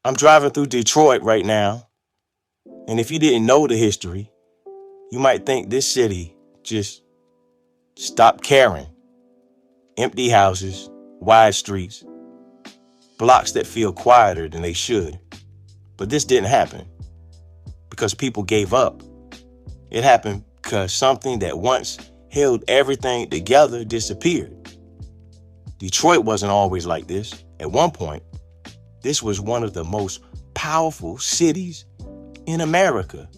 I'm driving through Detroit right now, and if you didn't know the history, you might think this city just stopped caring. Empty houses, wide streets, blocks that feel quieter than they should. But this didn't happen because people gave up. It happened because something that once held everything together disappeared. Detroit wasn't always like this. At one point, this was one of the most powerful cities in America,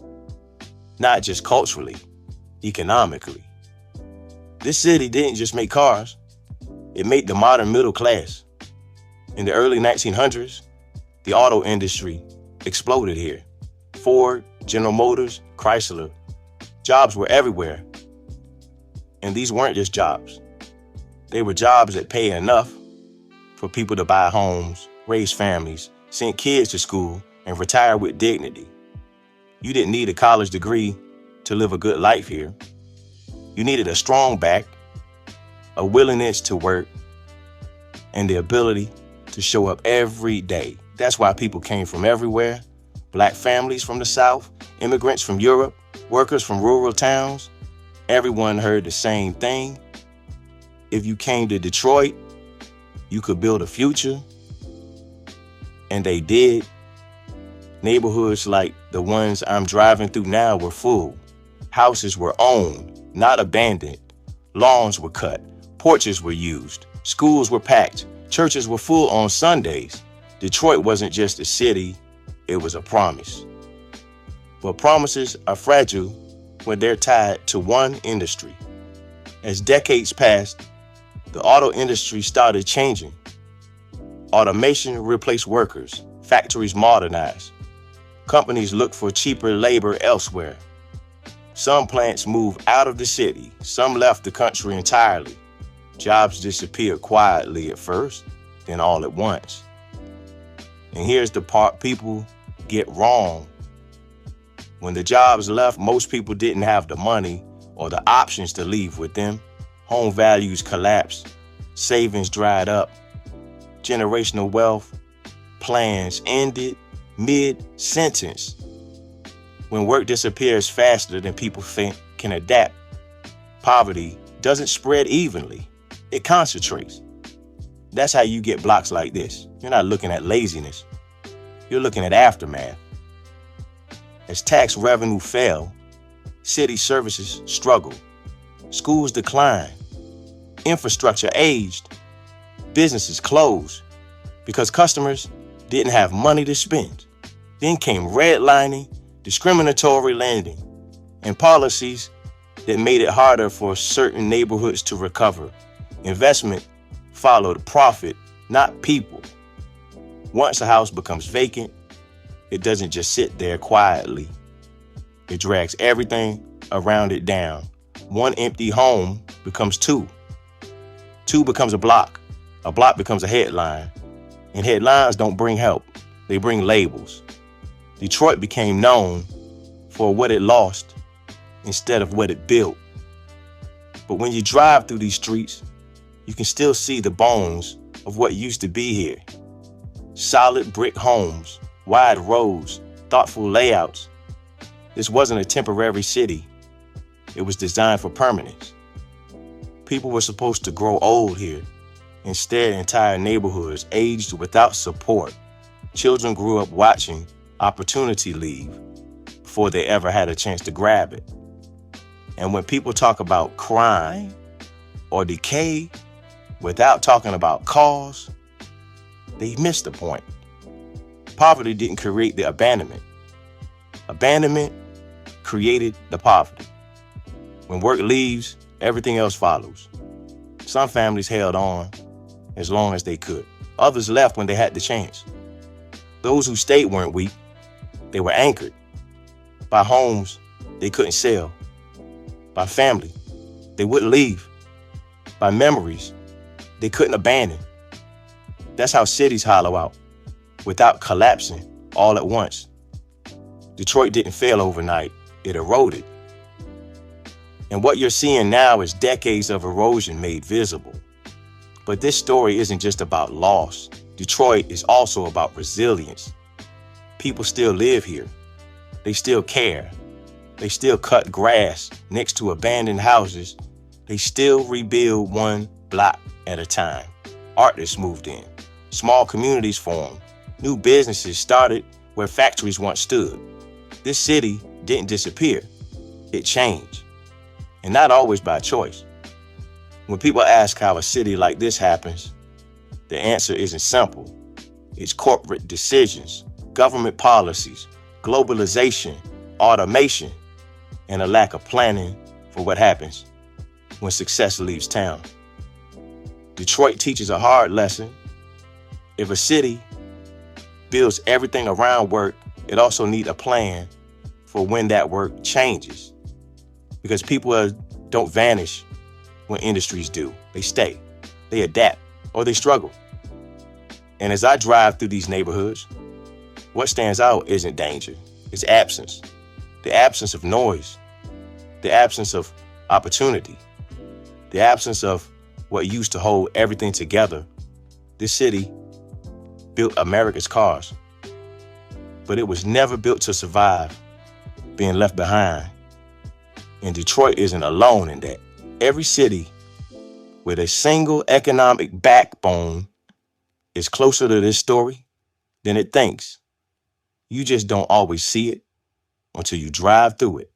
not just culturally, economically. This city didn't just make cars, it made the modern middle class. In the early 1900s, the auto industry exploded here. Ford, General Motors, Chrysler. Jobs were everywhere. And these weren't just jobs. They were jobs that paid enough for people to buy homes, raise families, send kids to school, and retire with dignity. You didn't need a college degree to live a good life here. You needed a strong back, a willingness to work, and the ability to show up every day. That's why people came from everywhere. Black families from the South, immigrants from Europe, workers from rural towns. Everyone heard the same thing. If you came to Detroit, you could build a future. And they did. Neighborhoods like the ones I'm driving through now were full. Houses were owned, not abandoned. Lawns were cut. Porches were used. Schools were packed. Churches were full on Sundays. Detroit wasn't just a city, it was a promise. But promises are fragile when they're tied to one industry. As decades passed, the auto industry started changing. Automation replaced workers. Factories modernized. Companies looked for cheaper labor elsewhere. Some plants moved out of the city. Some left the country entirely. Jobs disappeared quietly at first, then all at once. And here's the part people get wrong. When the jobs left, most people didn't have the money or the options to leave with them. Home values collapsed. Savings dried up. Generational wealth plans ended mid-sentence. When work disappears faster than people can adapt, poverty doesn't spread evenly. It concentrates. That's how you get blocks like this. You're not looking at laziness. You're looking at aftermath. As tax revenue fell, city services struggled. Schools declined. Infrastructure aged. Businesses closed because customers didn't have money to spend. Then came redlining, discriminatory lending, and policies that made it harder for certain neighborhoods to recover. Investment followed profit, not people. Once a house becomes vacant, it doesn't just sit there quietly. It drags everything around it down. One empty home becomes two. Two becomes a block. A block becomes a headline. And headlines don't bring help. They bring labels. Detroit became known for what it lost instead of what it built. But when you drive through these streets, you can still see the bones of what used to be here. Solid brick homes, wide roads, thoughtful layouts. This wasn't a temporary city. It was designed for permanence. People were supposed to grow old here. Instead, entire neighborhoods aged without support. Children grew up watching opportunity leave before they ever had a chance to grab it. And when people talk about crime or decay without talking about cause, they miss the point. Poverty didn't create the abandonment. Abandonment created the poverty. When work leaves, everything else follows. Some families held on as long as they could. Others left when they had the chance. Those who stayed weren't weak. They were anchored by homes they couldn't sell, by family they wouldn't leave, by memories they couldn't abandon. That's how cities hollow out without collapsing all at once. Detroit didn't fail overnight. It eroded. And what you're seeing now is decades of erosion made visible. But this story isn't just about loss. Detroit is also about resilience. People still live here. They still care. They still cut grass next to abandoned houses. They still rebuild one block at a time. Artists moved in. Small communities formed. New businesses started where factories once stood. This city didn't disappear. It changed. And not always by choice. When people ask how a city like this happens, the answer isn't simple. It's corporate decisions, government policies, globalization, automation, and a lack of planning for what happens when success leaves town. Detroit teaches a hard lesson. If a city builds everything around work, it also needs a plan for when that work changes. Because people don't vanish when industries do. They stay, they adapt, or they struggle. And as I drive through these neighborhoods, what stands out isn't danger, it's absence. The absence of noise, the absence of opportunity, the absence of what used to hold everything together. This city built America's cars, but it was never built to survive being left behind. And Detroit isn't alone in that. Every city with a single economic backbone is closer to this story than it thinks. You just don't always see it until you drive through it.